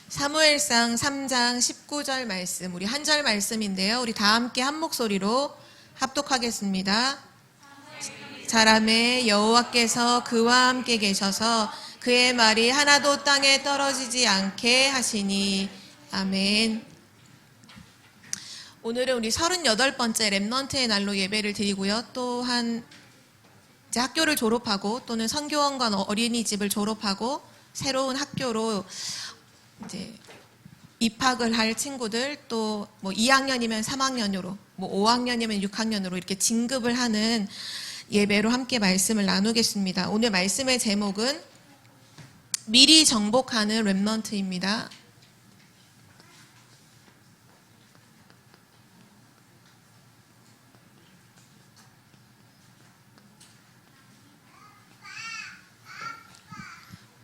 사무엘상 3장 19절 말씀, 우리 한 절 말씀인데요. 우리 다 함께 한 목소리로 합독하겠습니다. 자라매 여호와께서 그와 함께 계셔서 그의 말이 하나도 땅에 떨어지지 않게 하시니. 아멘. 오늘은 우리 38번째 렘넌트의 날로 예배를 드리고요. 또한 이제 학교를 졸업하고 또는 선교원관 어린이집을 졸업하고 새로운 학교로 이제 입학을 할 친구들, 또 뭐 2학년이면 3학년으로, 뭐 5학년이면 6학년으로 이렇게 진급을 하는 예배로 함께 말씀을 나누겠습니다. 오늘 말씀의 제목은 미리 정복하는 렘넌트입니다.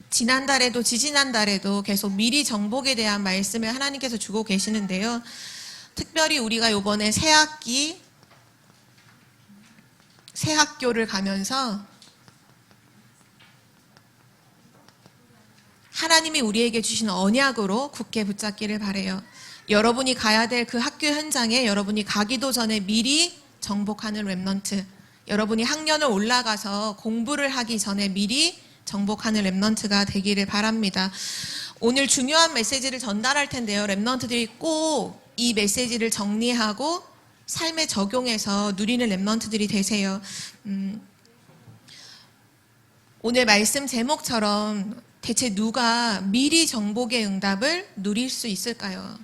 지난달에도 지지난달에도 계속 미리 정복에 대한 말씀을 하나님께서 주고 계시는데요. 특별히 우리가 이번에 새 학교를 가면서 하나님이 우리에게 주신 언약으로 굳게 붙잡기를 바라요. 여러분이 가야 될 그 학교 현장에 여러분이 가기도 전에 미리 정복하는 렘넌트, 여러분이 학년을 올라가서 공부를 하기 전에 미리 정복하는 렘넌트가 되기를 바랍니다. 오늘 중요한 메시지를 전달할 텐데요. 렘넌트들이 꼭 이 메시지를 정리하고 삶에 적용해서 누리는 렘넌트들이 되세요. 오늘 말씀 제목처럼 대체 누가 미리 정복의 응답을 누릴 수 있을까요?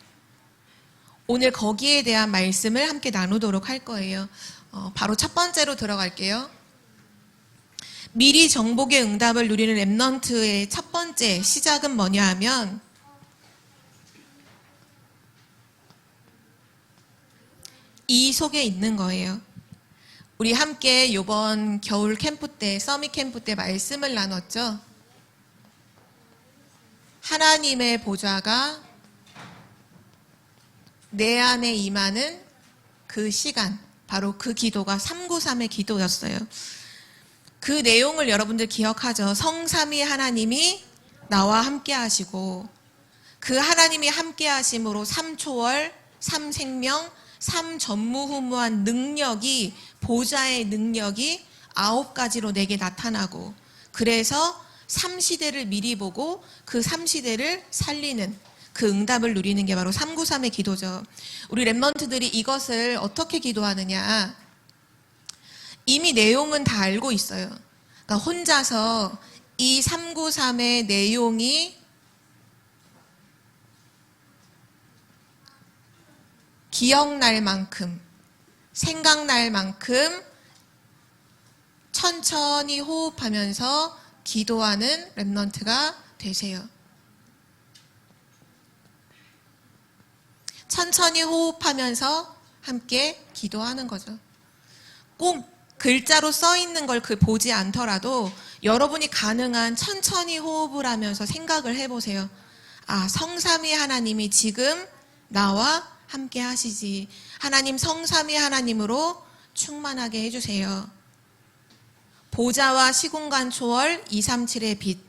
오늘 거기에 대한 말씀을 함께 나누도록 할 거예요. 바로 첫 번째로 들어갈게요. 미리 정복의 응답을 누리는 렘넌트의 첫 번째 시작은 뭐냐 하면 이 속에 있는 거예요. 우리 함께 이번 겨울 캠프 때, 서밋 캠프 때 말씀을 나눴죠. 하나님의 보좌가 내 안에 임하는 그 시간, 바로 그 기도가 393의 기도였어요. 그 내용을 여러분들 기억하죠? 성삼위 하나님이 나와 함께 하시고 그 하나님이 함께 하심으로 3초월, 3생명, 3전무후무한 능력이, 보좌의 능력이 9가지로 내게 나타나고, 그래서 3시대를 미리 보고 그 3시대를 살리는 그 응답을 누리는 게 바로 393의 기도죠. 우리 렘넌트들이 이것을 어떻게 기도하느냐, 이미 내용은 다 알고 있어요. 그러니까 혼자서 이 393의 내용이 기억날 만큼, 생각날 만큼 천천히 호흡하면서 기도하는 렘넌트가 되세요. 천천히 호흡하면서 함께 기도하는 거죠. 꼭 글자로 써 있는 걸 보지 않더라도 여러분이 가능한 천천히 호흡을 하면서 생각을 해보세요. 아, 성삼위 하나님이 지금 나와 함께 하시지. 하나님 성삼위 하나님으로 충만하게 해주세요. 보좌와 시공간 초월 237의 빛,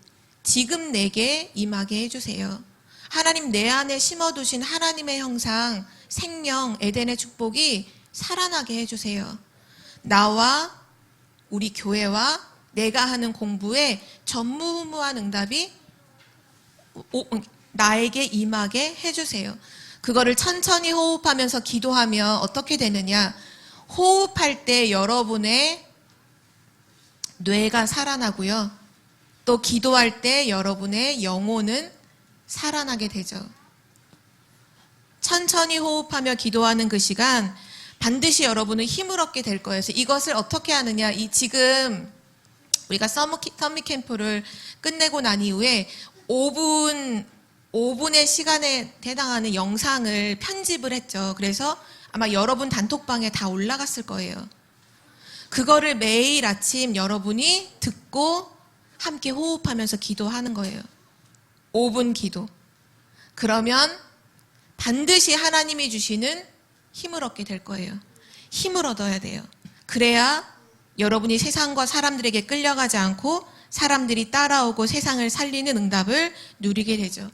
지금 내게 임하게 해주세요. 하나님 내 안에 심어두신 하나님의 형상, 생명, 에덴의 축복이 살아나게 해주세요. 나와 우리 교회와 내가 하는 공부에 전무후무한 응답이 나에게 임하게 해주세요. 그거를 천천히 호흡하면서 기도하면 어떻게 되느냐, 호흡할 때 여러분의 뇌가 살아나고요, 또 기도할 때 여러분의 영혼은 살아나게 되죠. 천천히 호흡하며 기도하는 그 시간 반드시 여러분은 힘을 얻게 될 거예요. 그래서 이것을 어떻게 하느냐, 지금 우리가 서밋 캠프를 끝내고 난 이후에 5분의 시간에 해당하는 영상을 편집을 했죠. 그래서 아마 여러분 단톡방에 다 올라갔을 거예요. 그거를 매일 아침 여러분이 듣고 함께 호흡하면서 기도하는 거예요. 5분 기도. 그러면 반드시 하나님이 주시는 힘을 얻게 될 거예요. 힘을 얻어야 돼요. 그래야 여러분이 세상과 사람들에게 끌려가지 않고 사람들이 따라오고 세상을 살리는 응답을 누리게 되죠.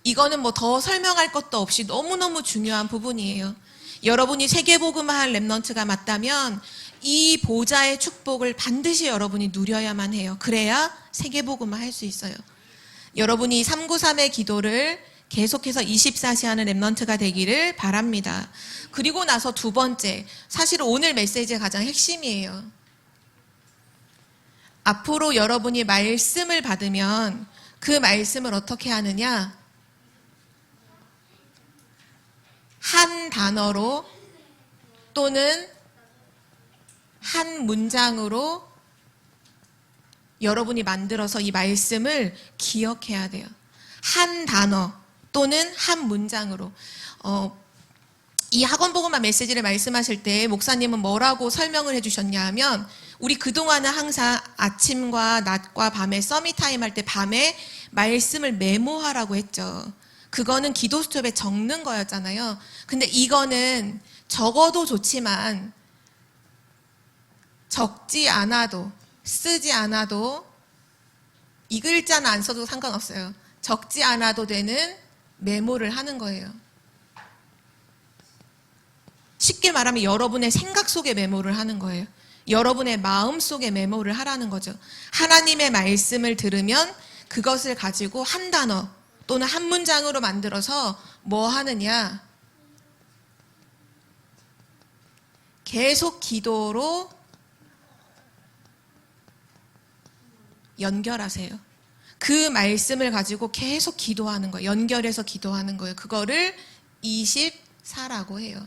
이거는 뭐 더 설명할 것도 없이 너무너무 중요한 부분이에요. 여러분이 세계복음화할 렘넌트가 맞다면 이 보좌의 축복을 반드시 여러분이 누려야만 해요. 그래야 세계복음화 할 수 있어요. 여러분이 393의 기도를 계속해서 24시 하는 렘넌트가 되기를 바랍니다. 그리고 나서 두 번째, 사실 오늘 메시지의 가장 핵심이에요. 앞으로 여러분이 말씀을 받으면 그 말씀을 어떻게 하느냐? 한 단어로 또는 한 문장으로 여러분이 만들어서 이 말씀을 기억해야 돼요. 한 단어 또는 한 문장으로. 이 학원복음화 메시지를 말씀하실 때 목사님은 뭐라고 설명을 해주셨냐 하면, 우리 그동안은 항상 아침과 낮과 밤에 서밋타임 할 때 밤에 말씀을 메모하라고 했죠. 그거는 기도 스톱에 적는 거였잖아요. 근데 이거는 적어도 좋지만 적지 않아도, 쓰지 않아도, 이 글자는 안 써도 상관없어요. 적지 않아도 되는 메모를 하는 거예요. 쉽게 말하면 여러분의 생각 속에 메모를 하는 거예요. 여러분의 마음 속에 메모를 하라는 거죠. 하나님의 말씀을 들으면 그것을 가지고 한 단어 또는 한 문장으로 만들어서 뭐 하느냐? 계속 기도로 연결하세요. 그 말씀을 가지고 계속 기도하는 거예요. 연결해서 기도하는 거예요. 그거를 24라고 해요.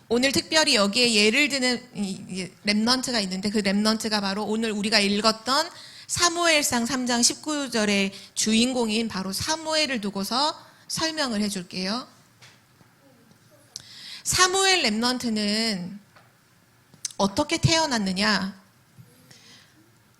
오늘 특별히 여기에 예를 드는 렘넌트가 있는데, 그 렘넌트가 바로 오늘 우리가 읽었던 사무엘상 3장 19절의 주인공인 바로 사무엘을 두고서 설명을 해줄게요. 사무엘 렘넌트는 어떻게 태어났느냐?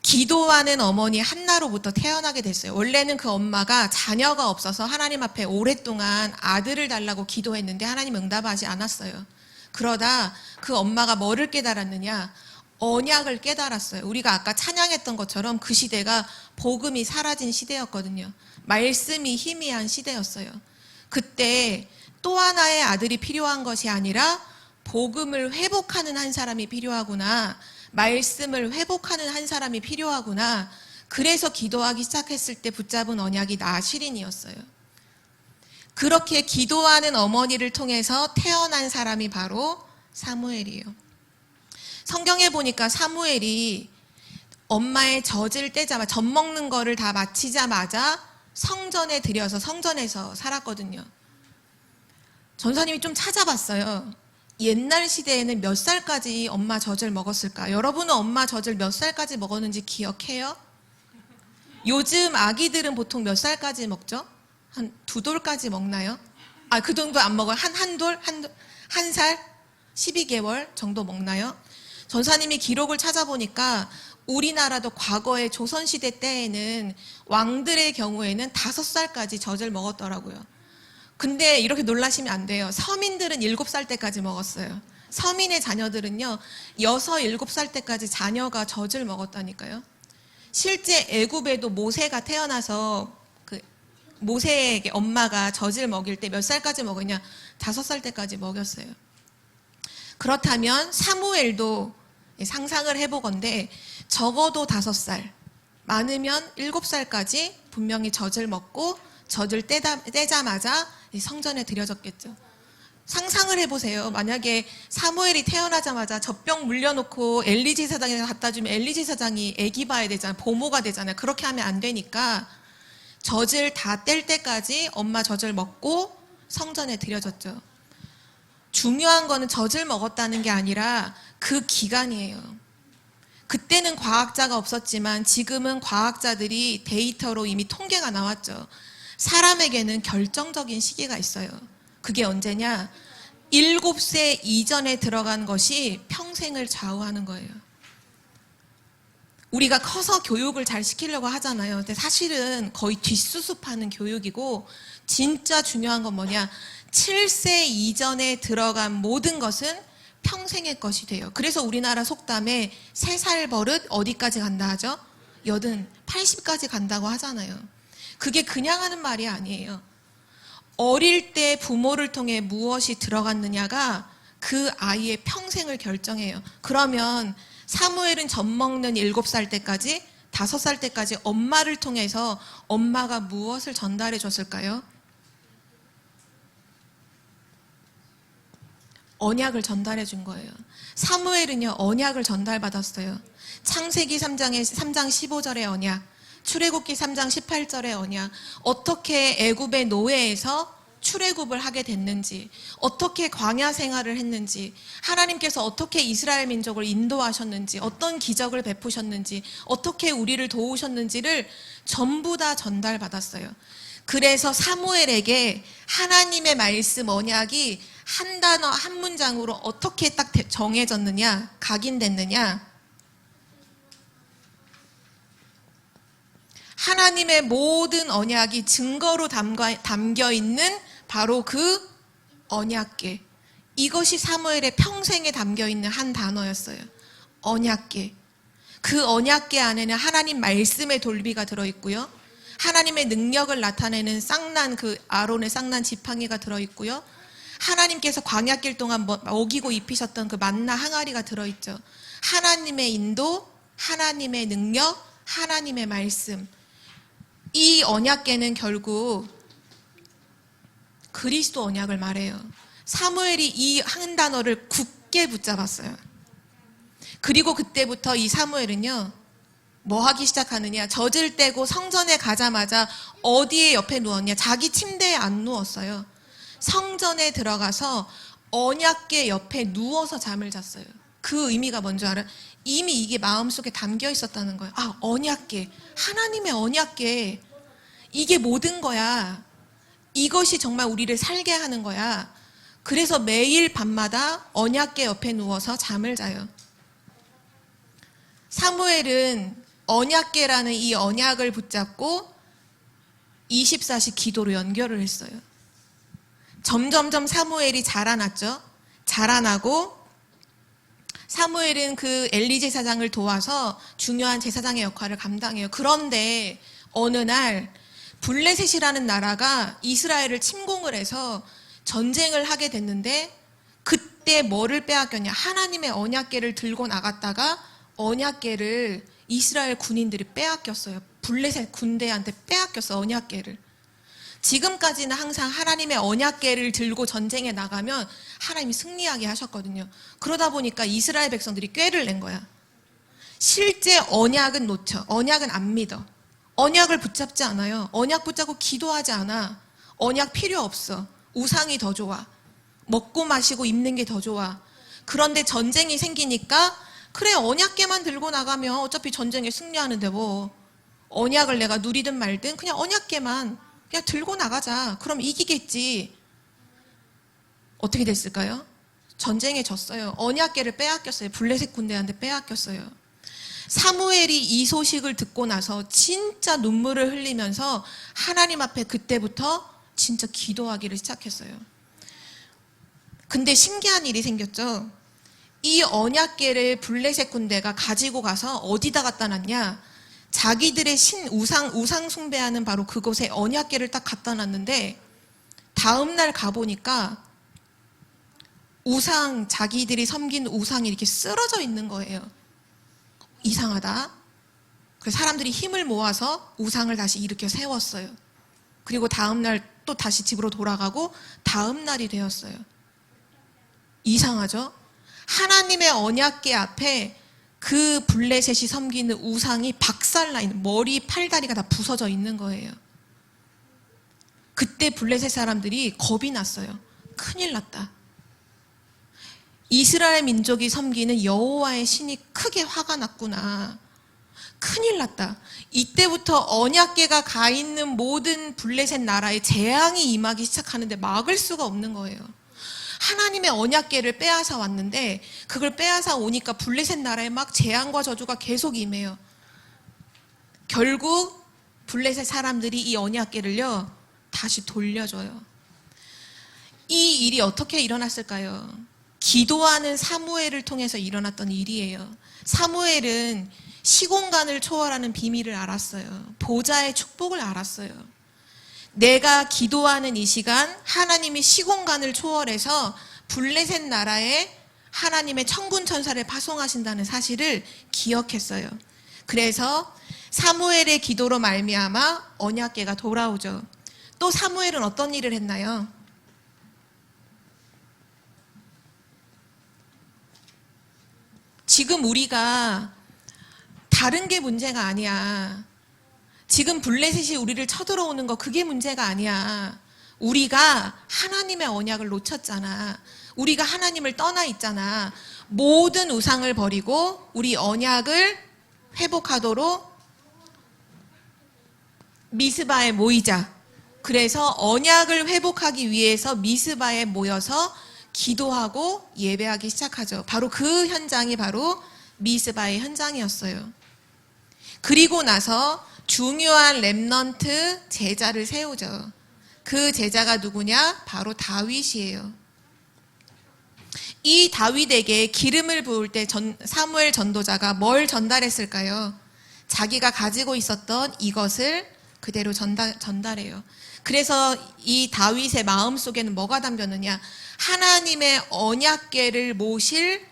기도하는 어머니 한나로부터 태어나게 됐어요. 원래는 그 엄마가 자녀가 없어서 하나님 앞에 오랫동안 아들을 달라고 기도했는데 하나님 응답하지 않았어요. 그러다 그 엄마가 뭐를 깨달았느냐? 언약을 깨달았어요. 우리가 아까 찬양했던 것처럼 그 시대가 복음이 사라진 시대였거든요. 말씀이 희미한 시대였어요. 그때 또 하나의 아들이 필요한 것이 아니라 복음을 회복하는 한 사람이 필요하구나. 말씀을 회복하는 한 사람이 필요하구나. 그래서 기도하기 시작했을 때 붙잡은 언약이 나실인이었어요. 그렇게 기도하는 어머니를 통해서 태어난 사람이 바로 사무엘이에요. 성경에 보니까 사무엘이 엄마의 젖을 떼자마자, 젖 먹는 거를 다 마치자마자 성전에 들여서 성전에서 살았거든요. 전사님이 좀 찾아봤어요. 옛날 시대에는 몇 살까지 엄마 젖을 먹었을까? 여러분은 엄마 젖을 몇 살까지 먹었는지 기억해요? 요즘 아기들은 보통 몇 살까지 먹죠? 한 2돌까지 먹나요? 그 정도 안 먹어요. 한 돌? 한 살? 12개월 정도 먹나요? 전사님이 기록을 찾아보니까 우리나라도 과거에 조선시대 때에는 왕들의 경우에는 5살까지 젖을 먹었더라고요. 근데 이렇게 놀라시면 안 돼요. 서민들은 7살 때까지 먹었어요. 서민의 자녀들은요, 6, 7살 때까지 자녀가 젖을 먹었다니까요. 실제 애굽에도 모세가 태어나서 모세에게 엄마가 젖을 먹일 때 몇 살까지 먹었냐? 5살 때까지 먹였어요. 그렇다면 사무엘도 상상을 해보건대 적어도 5살, 많으면 7살까지 분명히 젖을 먹고 젖을 떼자마자 성전에 들여졌겠죠. 상상을 해보세요. 만약에 사무엘이 태어나자마자 젖병 물려놓고 엘리 제사장에 갖다 주면 엘리 제사장이 애기 봐야 되잖아요. 보모가 되잖아요. 그렇게 하면 안 되니까 젖을 다 뗄 때까지 엄마 젖을 먹고 성전에 들여졌죠. 중요한 거는 젖을 먹었다는 게 아니라 그 기간이에요. 그때는 과학자가 없었지만 지금은 과학자들이 데이터로 이미 통계가 나왔죠. 사람에게는 결정적인 시기가 있어요. 그게 언제냐? 7세 이전에 들어간 것이 평생을 좌우하는 거예요. 우리가 커서 교육을 잘 시키려고 하잖아요. 근데 사실은 거의 뒷수습하는 교육이고, 진짜 중요한 건 뭐냐? 7세 이전에 들어간 모든 것은 평생의 것이 돼요. 그래서 우리나라 속담에 3살 버릇 어디까지 간다 하죠? 80까지 간다고 하잖아요. 그게 그냥 하는 말이 아니에요. 어릴 때 부모를 통해 무엇이 들어갔느냐가 그 아이의 평생을 결정해요. 그러면 사무엘은 젖 먹는 7살 때까지, 5살 때까지 엄마를 통해서 엄마가 무엇을 전달해 줬을까요? 언약을 전달해 준 거예요. 사무엘은요, 언약을 전달받았어요. 창세기 3장 15절의 언약, 출애굽기 3장 18절의 언약, 어떻게 애굽의 노예에서 출애굽을 하게 됐는지, 어떻게 광야 생활을 했는지, 하나님께서 어떻게 이스라엘 민족을 인도하셨는지, 어떤 기적을 베푸셨는지, 어떻게 우리를 도우셨는지를 전부 다 전달받았어요. 그래서 사무엘에게 하나님의 말씀 언약이 한 단어 한 문장으로 어떻게 딱 정해졌느냐, 각인됐느냐. 하나님의 모든 언약이 증거로 담겨 있는 바로 그 언약궤. 이것이 사무엘의 평생에 담겨 있는 한 단어였어요. 언약궤. 그 언약궤 안에는 하나님 말씀의 돌비가 들어있고요. 하나님의 능력을 나타내는 그 아론의 쌍난 지팡이가 들어있고요. 하나님께서 광야길 동안 먹이고 입히셨던 그 만나 항아리가 들어있죠. 하나님의 인도, 하나님의 능력, 하나님의 말씀. 이 언약궤는 결국 그리스도 언약을 말해요. 사무엘이 이 한 단어를 굳게 붙잡았어요. 그리고 그때부터 이 사무엘은요, 뭐 하기 시작하느냐, 젖을 떼고 성전에 가자마자 어디에 옆에 누웠냐, 자기 침대에 안 누웠어요. 성전에 들어가서 언약궤 옆에 누워서 잠을 잤어요. 그 의미가 뭔지 알아요? 이미 이게 마음속에 담겨 있었다는 거예요. 아, 언약궤, 하나님의 언약궤, 이게 모든 거야. 이것이 정말 우리를 살게 하는 거야. 그래서 매일 밤마다 언약궤 옆에 누워서 잠을 자요. 사무엘은 언약궤라는 이 언약을 붙잡고 24시 기도로 연결을 했어요. 점점점 사무엘이 자라났죠. 자라나고 사무엘은 그 엘리 제사장을 도와서 중요한 제사장의 역할을 감당해요. 그런데 어느 날 블레셋이라는 나라가 이스라엘을 침공을 해서 전쟁을 하게 됐는데, 그때 뭐를 빼앗겼냐, 하나님의 언약궤를 들고 나갔다가 언약궤를 이스라엘 군인들이 빼앗겼어요. 블레셋 군대한테 빼앗겼어, 언약궤를. 지금까지는 항상 하나님의 언약궤를 들고 전쟁에 나가면 하나님이 승리하게 하셨거든요. 그러다 보니까 이스라엘 백성들이 꾀를 낸 거야. 실제 언약은 놓쳐. 언약은 안 믿어. 언약을 붙잡지 않아요. 언약 붙잡고 기도하지 않아. 언약 필요 없어. 우상이 더 좋아. 먹고 마시고 입는 게 더 좋아. 그런데 전쟁이 생기니까 그래, 언약궤만 들고 나가면 어차피 전쟁에 승리하는데 뭐 언약을 내가 누리든 말든 그냥 언약궤만 그냥 들고 나가자. 그럼 이기겠지. 어떻게 됐을까요? 전쟁에 졌어요. 언약궤를 빼앗겼어요. 블레셋 군대한테 빼앗겼어요. 사무엘이 이 소식을 듣고 나서 진짜 눈물을 흘리면서 하나님 앞에 그때부터 진짜 기도하기를 시작했어요. 근데 신기한 일이 생겼죠. 이 언약궤를 블레셋 군대가 가지고 가서 어디다 갖다 놨냐, 자기들의 우상 숭배하는 바로 그곳에 언약궤를 딱 갖다 놨는데, 다음날 가보니까 자기들이 섬긴 우상이 이렇게 쓰러져 있는 거예요. 이상하다. 그래서 사람들이 힘을 모아서 우상을 다시 일으켜 세웠어요. 그리고 다음날 또 다시 집으로 돌아가고 다음날이 되었어요. 이상하죠? 하나님의 언약궤 앞에 그 블레셋이 섬기는 우상이 박살나 있는, 머리, 팔다리가 다 부서져 있는 거예요. 그때 블레셋 사람들이 겁이 났어요. 큰일 났다. 이스라엘 민족이 섬기는 여호와의 신이 크게 화가 났구나. 큰일 났다. 이때부터 언약궤가 가 있는 모든 블레셋 나라에 재앙이 임하기 시작하는데 막을 수가 없는 거예요. 하나님의 언약궤를 빼앗아 왔는데 그걸 빼앗아 오니까 블레셋 나라에 막 재앙과 저주가 계속 임해요. 결국 블레셋 사람들이 이 언약궤를요 다시 돌려줘요. 이 일이 어떻게 일어났을까요? 기도하는 사무엘을 통해서 일어났던 일이에요. 사무엘은 시공간을 초월하는 비밀을 알았어요. 보좌의 축복을 알았어요. 내가 기도하는 이 시간 하나님이 시공간을 초월해서 블레셋 나라에 하나님의 천군 천사를 파송하신다는 사실을 기억했어요. 그래서 사무엘의 기도로 말미암아 언약궤가 돌아오죠. 또 사무엘은 어떤 일을 했나요? 지금 우리가 다른 게 문제가 아니야. 지금 블레셋이 우리를 쳐들어오는 거 그게 문제가 아니야. 우리가 하나님의 언약을 놓쳤잖아. 우리가 하나님을 떠나 있잖아. 모든 우상을 버리고 우리 언약을 회복하도록 미스바에 모이자. 그래서 언약을 회복하기 위해서 미스바에 모여서 기도하고 예배하기 시작하죠. 바로 그 현장이 바로 미스바의 현장이었어요. 그리고 나서 중요한 렘넌트 제자를 세우죠. 그 제자가 누구냐? 바로 다윗이에요. 이 다윗에게 기름을 부을 때 사무엘 전도자가 뭘 전달했을까요? 자기가 가지고 있었던 이것을 그대로 전달해요. 그래서 이 다윗의 마음속에는 뭐가 담겼느냐? 하나님의 언약궤를 모실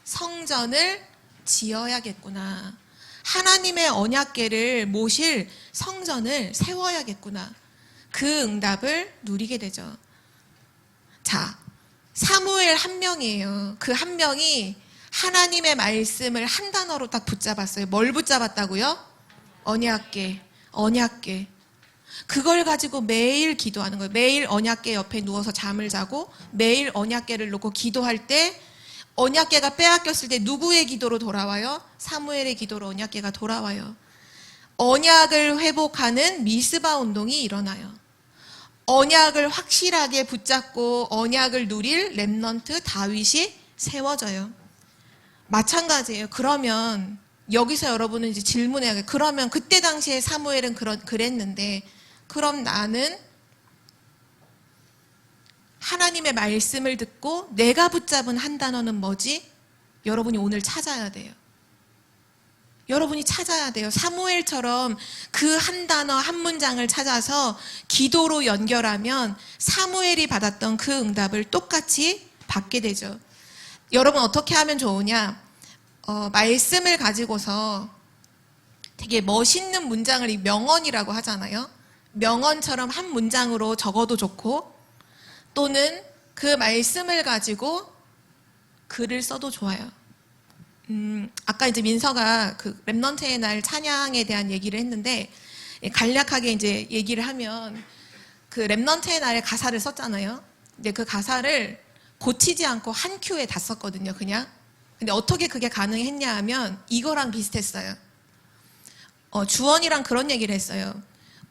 성전을 지어야겠구나. 하나님의 언약궤를 모실 성전을 세워야겠구나. 그 응답을 누리게 되죠. 자, 사무엘 한 명이에요. 그 한 명이 하나님의 말씀을 한 단어로 딱 붙잡았어요. 뭘 붙잡았다고요? 언약궤. 언약궤. 그걸 가지고 매일 기도하는 거예요. 매일 언약궤 옆에 누워서 잠을 자고 매일 언약궤를 놓고 기도할 때 언약궤가 빼앗겼을 때 누구의 기도로 돌아와요? 사무엘의 기도로 언약궤가 돌아와요. 언약을 회복하는 미스바 운동이 일어나요. 언약을 확실하게 붙잡고 언약을 누릴 렘넌트 다윗이 세워져요. 마찬가지예요. 그러면 여기서 여러분은 이제 질문해야 돼요. 그러면 그때 당시에 사무엘은 그랬는데 그럼 나는 하나님의 말씀을 듣고 내가 붙잡은 한 단어는 뭐지? 여러분이 오늘 찾아야 돼요. 여러분이 찾아야 돼요. 사무엘처럼 그 한 단어 한 문장을 찾아서 기도로 연결하면 사무엘이 받았던 그 응답을 똑같이 받게 되죠. 여러분 어떻게 하면 좋으냐? 말씀을 가지고서 되게 멋있는 문장을 명언이라고 하잖아요. 명언처럼 한 문장으로 적어도 좋고 또는 그 말씀을 가지고 글을 써도 좋아요. 아까 이제 민서가 그 렘넌트의 날 찬양에 대한 얘기를 했는데 간략하게 이제 얘기를 하면 그 렘넌트의 날에 가사를 썼잖아요. 근데 그 가사를 고치지 않고 한 큐에 다 썼거든요, 그냥. 근데 어떻게 그게 가능했냐 하면 이거랑 비슷했어요. 주원이랑 그런 얘기를 했어요.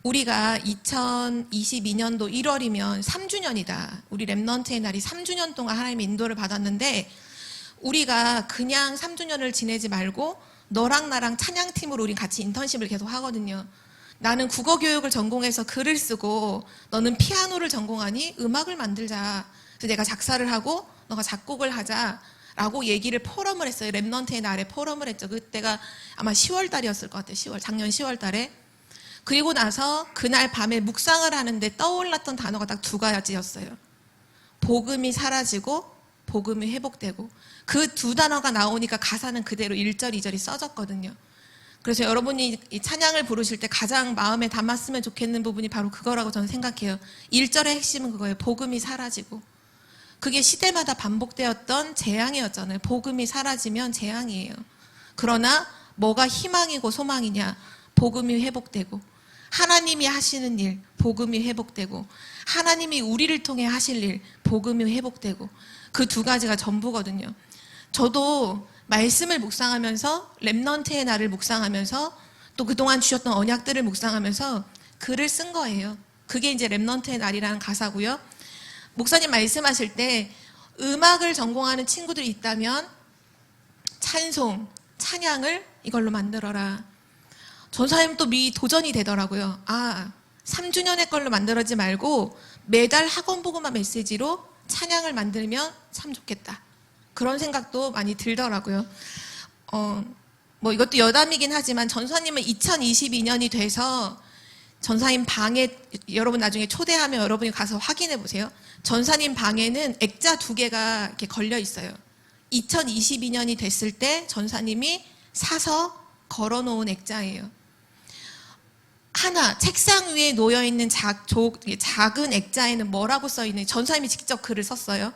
우리가 2022년도 1월이면 3주년이다. 우리 렘넌트의 날이 3주년 동안 하나님의 인도를 받았는데 우리가 그냥 3주년을 지내지 말고 너랑 나랑 찬양팀으로 우리 같이 인턴십을 계속 하거든요. 나는 국어 교육을 전공해서 글을 쓰고 너는 피아노를 전공하니 음악을 만들자. 그래서 내가 작사를 하고 너가 작곡을 하자라고 얘기를 포럼을 했어요. 렘넌트의 날에 포럼을 했죠. 그때가 아마 10월 달이었을 것 같아요. 작년 10월 달에. 그리고 나서 그날 밤에 묵상을 하는데 떠올랐던 단어가 딱 두 가지였어요. 복음이 사라지고 복음이 회복되고. 그 두 단어가 나오니까 가사는 그대로 1절, 2절이 써졌거든요. 그래서 여러분이 이 찬양을 부르실 때 가장 마음에 담았으면 좋겠는 부분이 바로 그거라고 저는 생각해요. 1절의 핵심은 그거예요. 복음이 사라지고. 그게 시대마다 반복되었던 재앙이었잖아요. 복음이 사라지면 재앙이에요. 그러나 뭐가 희망이고 소망이냐? 복음이 회복되고 하나님이 하시는 일, 복음이 회복되고 하나님이 우리를 통해 하실 일, 복음이 회복되고 그 두 가지가 전부거든요. 저도 말씀을 묵상하면서 렘넌트의 날을 묵상하면서 또 그동안 주셨던 언약들을 묵상하면서 글을 쓴 거예요. 그게 이제 렘넌트의 날이라는 가사고요. 목사님 말씀하실 때 음악을 전공하는 친구들이 있다면 찬송, 찬양을 이걸로 만들어라. 전사님 또 도전이 되더라고요. 3주년의 걸로 만들어지 말고 매달 학원복음화 메시지로 찬양을 만들면 참 좋겠다. 그런 생각도 많이 들더라고요. 뭐 이것도 여담이긴 하지만 전사님은 2022년이 돼서 전사님 방에 여러분 나중에 초대하면 여러분이 가서 확인해 보세요. 전사님 방에는 액자 2개가 이렇게 걸려 있어요. 2022년이 됐을 때 전사님이 사서 걸어놓은 액자예요. 하나, 책상 위에 놓여있는 작은 액자에는 뭐라고 써있는지 전사님이 직접 글을 썼어요.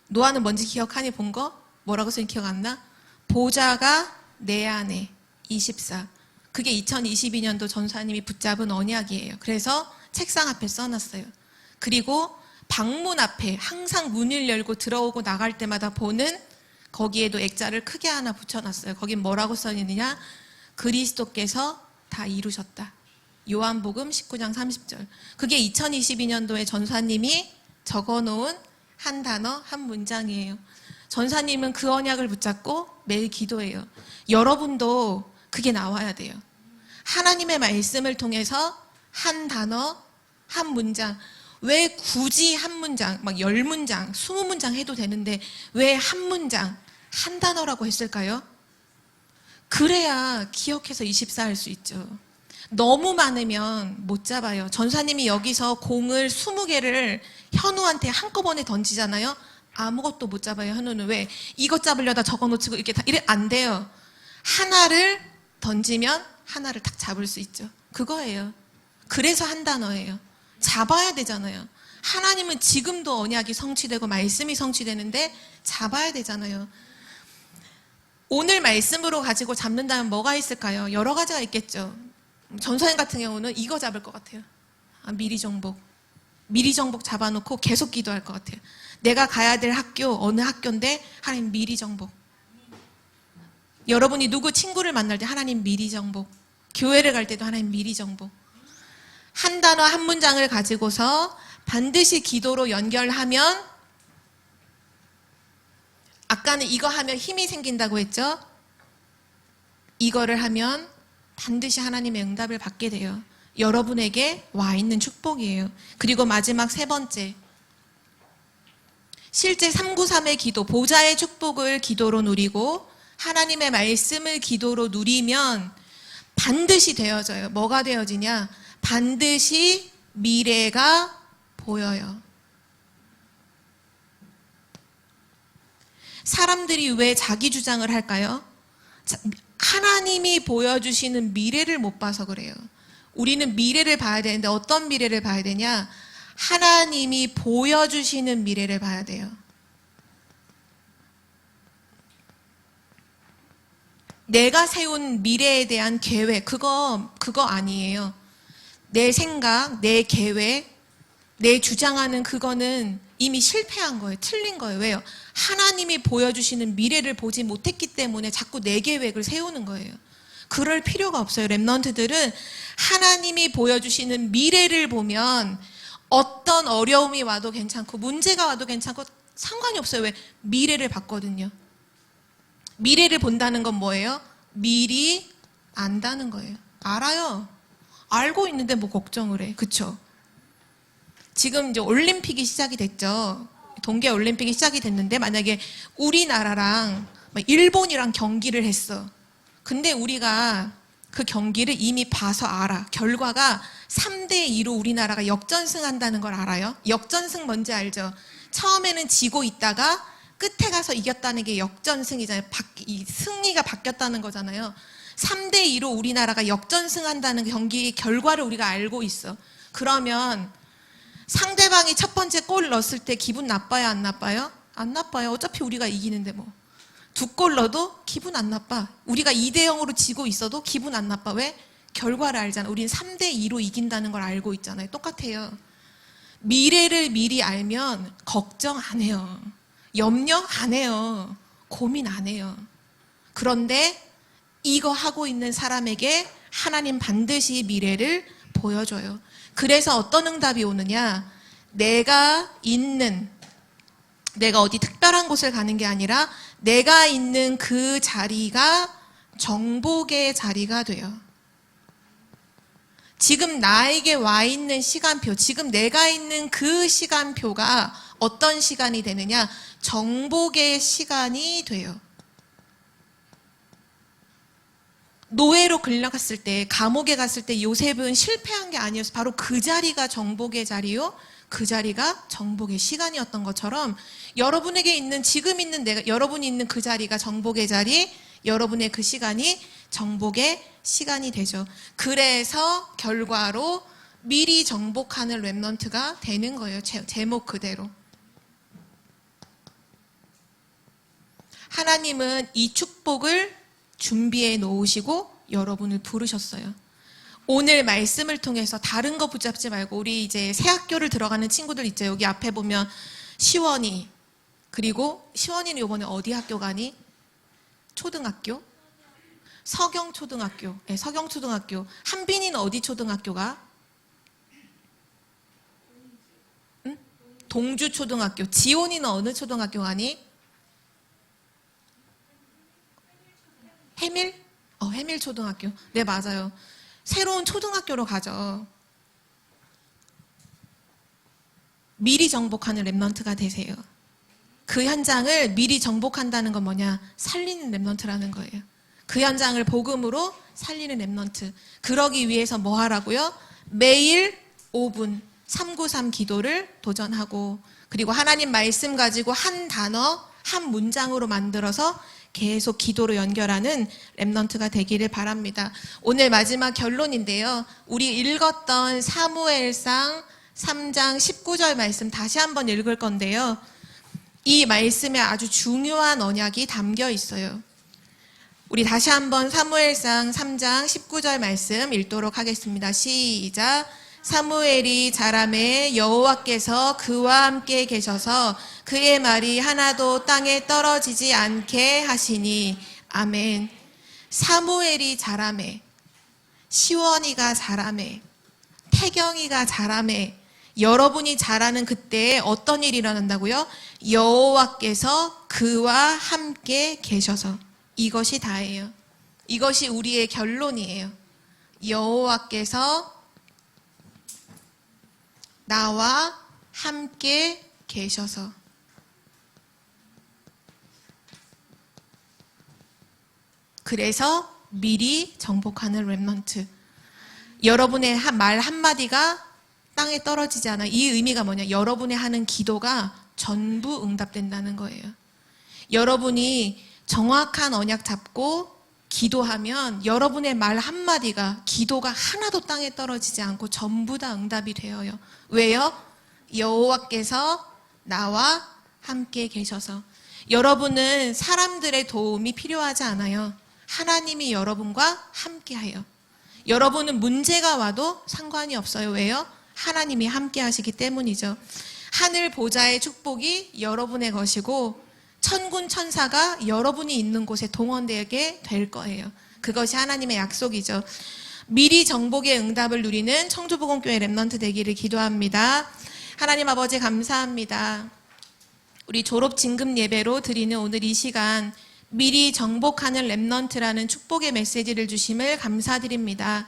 노아는 뭔지 기억하니 본 거? 뭐라고 써있는지 기억 안 나? 보좌가 내 안에 24. 그게 2022년도 전사님이 붙잡은 언약이에요. 그래서 책상 앞에 써놨어요. 그리고 방문 앞에 항상 문을 열고 들어오고 나갈 때마다 보는 거기에도 액자를 크게 하나 붙여놨어요. 거긴 뭐라고 써있느냐? 그리스도께서 다 이루셨다. 요한복음 19장 30절. 그게 2022년도에 전사님이 적어놓은 한 단어, 한 문장이에요. 전사님은 그 언약을 붙잡고 매일 기도해요. 여러분도 그게 나와야 돼요. 하나님의 말씀을 통해서 한 단어, 한 문장. 왜 굳이 한 문장, 막 10문장, 20문장 해도 되는데 왜 한 문장, 한 단어라고 했을까요? 그래야 기억해서 24 할 수 있죠. 너무 많으면 못 잡아요. 전사님이 여기서 공을 20개를 현우한테 한꺼번에 던지잖아요. 아무것도 못 잡아요. 현우는 왜? 이것 잡으려다 저거 놓치고 이렇게 이래 안 돼요. 하나를 던지면 하나를 딱 잡을 수 있죠. 그거예요. 그래서 한 단어예요. 잡아야 되잖아요. 하나님은 지금도 언약이 성취되고 말씀이 성취되는데 잡아야 되잖아요. 오늘 말씀으로 가지고 잡는다면 뭐가 있을까요? 여러 가지가 있겠죠. 전사님 같은 경우는 이거 잡을 것 같아요. 미리 정복. 미리 정복 잡아놓고 계속 기도할 것 같아요. 내가 가야 될 학교, 어느 학교인데 하나님 미리 정복. 여러분이 누구 친구를 만날 때 하나님 미리 정복. 교회를 갈 때도 하나님 미리 정복. 한 단어 한 문장을 가지고서 반드시 기도로 연결하면, 아까는 이거 하면 힘이 생긴다고 했죠? 이거를 하면 반드시 하나님의 응답을 받게 돼요. 여러분에게 와 있는 축복이에요. 그리고 마지막 3번째. 실제 393의 기도, 보좌의 축복을 기도로 누리고 하나님의 말씀을 기도로 누리면 반드시 되어져요. 뭐가 되어지냐? 반드시 미래가 보여요. 사람들이 왜 자기 주장을 할까요? 하나님이 보여주시는 미래를 못 봐서 그래요. 우리는 미래를 봐야 되는데 어떤 미래를 봐야 되냐? 하나님이 보여주시는 미래를 봐야 돼요. 내가 세운 미래에 대한 계획, 그거 아니에요. 내 생각, 내 계획, 내 주장하는 그거는 이미 실패한 거예요. 틀린 거예요. 왜요? 하나님이 보여주시는 미래를 보지 못했기 때문에 자꾸 내 계획을 세우는 거예요. 그럴 필요가 없어요. 랩런트들은 하나님이 보여주시는 미래를 보면 어떤 어려움이 와도 괜찮고 문제가 와도 괜찮고 상관이 없어요. 왜? 미래를 봤거든요. 미래를 본다는 건 뭐예요? 미리 안다는 거예요. 알아요. 알고 있는데 뭐 걱정을 해. 그쵸? 지금 이제 올림픽이 시작이 됐죠. 동계 올림픽이 시작이 됐는데 만약에 우리나라랑 일본이랑 경기를 했어. 근데 우리가 그 경기를 이미 봐서 알아. 결과가 3대2로 우리나라가 역전승한다는 걸 알아요? 역전승 뭔지 알죠? 처음에는 지고 있다가 끝에 가서 이겼다는 게 역전승이잖아요. 이 승리가 바뀌었다는 거잖아요. 3대2로 우리나라가 역전승한다는 경기 결과를 우리가 알고 있어. 그러면 상대방이 첫 번째 골 넣었을 때 기분 나빠요? 안 나빠요? 안 나빠요. 어차피 우리가 이기는데 뭐. 2골 넣어도 기분 안 나빠. 우리가 2대0으로 지고 있어도 기분 안 나빠. 왜? 결과를 알잖아. 우리는 3대2로 이긴다는 걸 알고 있잖아요. 똑같아요. 미래를 미리 알면 걱정 안 해요. 염려 안 해요. 고민 안 해요. 그런데 이거 하고 있는 사람에게 하나님 반드시 미래를 보여줘요. 그래서 어떤 응답이 오느냐? 내가 어디 특별한 곳을 가는 게 아니라 내가 있는 그 자리가 정복의 자리가 돼요. 지금 나에게 와 있는 시간표, 지금 내가 있는 그 시간표가 어떤 시간이 되느냐? 정복의 시간이 돼요. 노예로 끌려갔을 때, 감옥에 갔을 때 요셉은 실패한 게 아니어서 바로 그 자리가 정복의 자리요, 그 자리가 정복의 시간이었던 것처럼 여러분에게 있는, 지금 있는 내가, 여러분이 있는 그 자리가 정복의 자리, 여러분의 그 시간이 정복의 시간이 되죠. 그래서 결과로 미리 정복하는 렘넌트가 되는 거예요. 제목 그대로. 하나님은 이 축복을 준비해 놓으시고 여러분을 부르셨어요. 오늘 말씀을 통해서 다른 거 붙잡지 말고, 우리 이제 새 학교를 들어가는 친구들 있죠. 여기 앞에 보면 시원이, 그리고 시원이는 이번에 어디 학교 가니? 초등학교? 서경초등학교. 네, 서경초등학교. 한빈이는 어디 초등학교가? 응? 동주초등학교. 지온이는 어느 초등학교 가니? 해밀? 해밀초등학교. 네, 맞아요. 새로운 초등학교로 가죠. 미리 정복하는 렘넌트가 되세요. 그 현장을 미리 정복한다는 건 뭐냐? 살리는 렘넌트라는 거예요. 그 현장을 복음으로 살리는 렘넌트. 그러기 위해서 뭐 하라고요? 매일 5분 393 기도를 도전하고, 그리고 하나님 말씀 가지고 한 단어, 한 문장으로 만들어서 계속 기도로 연결하는 렘넌트가 되기를 바랍니다. 오늘 마지막 결론인데요. 우리 읽었던 사무엘상 3장 19절 말씀 다시 한번 읽을 건데요. 이 말씀에 아주 중요한 언약이 담겨 있어요. 우리 다시 한번 사무엘상 3장 19절 말씀 읽도록 하겠습니다. 시작. 사무엘이 자라매 여호와께서 그와 함께 계셔서 그의 말이 하나도 땅에 떨어지지 않게 하시니. 아멘. 사무엘이 자라매, 시원이가 자라매, 태경이가 자라매, 여러분이 자라는 그때에 어떤 일이 일어난다고요? 여호와께서 그와 함께 계셔서. 이것이 다예요. 이것이 우리의 결론이에요. 여호와께서 나와 함께 계셔서. 그래서 미리 정복하는 렘넌트. 여러분의 말 한마디가 땅에 떨어지지 않아. 이 의미가 뭐냐? 여러분의 하는 기도가 전부 응답된다는 거예요. 여러분이 정확한 언약 잡고 기도하면 여러분의 말 한마디가, 기도가 하나도 땅에 떨어지지 않고 전부 다 응답이 되어요. 왜요? 여호와께서 나와 함께 계셔서. 여러분은 사람들의 도움이 필요하지 않아요. 하나님이 여러분과 함께해요. 여러분은 문제가 와도 상관이 없어요. 왜요? 하나님이 함께 하시기 때문이죠. 하늘 보좌의 축복이 여러분의 것이고 천군 천사가 여러분이 있는 곳에 동원되게 될 거예요. 그것이 하나님의 약속이죠. 미리 정복의 응답을 누리는 청주복음교회 렘넌트 되기를 기도합니다. 하나님 아버지 감사합니다. 우리 졸업 진급 예배로 드리는 오늘 이 시간, 미리 정복하는 렘넌트라는 축복의 메시지를 주심을 감사드립니다.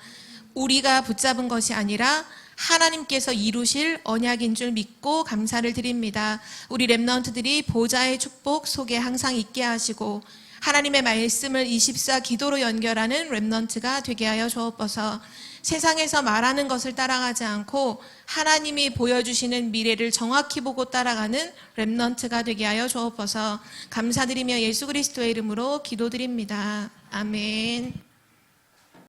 우리가 붙잡은 것이 아니라 하나님께서 이루실 언약인 줄 믿고 감사를 드립니다. 우리 렘넌트들이 보좌의 축복 속에 항상 있게 하시고 하나님의 말씀을 24 기도로 연결하는 렘넌트가 되게 하여 주옵소서. 세상에서 말하는 것을 따라가지 않고 하나님이 보여주시는 미래를 정확히 보고 따라가는 렘넌트가 되게 하여 주옵소서. 감사드리며 예수 그리스도의 이름으로 기도드립니다. 아멘.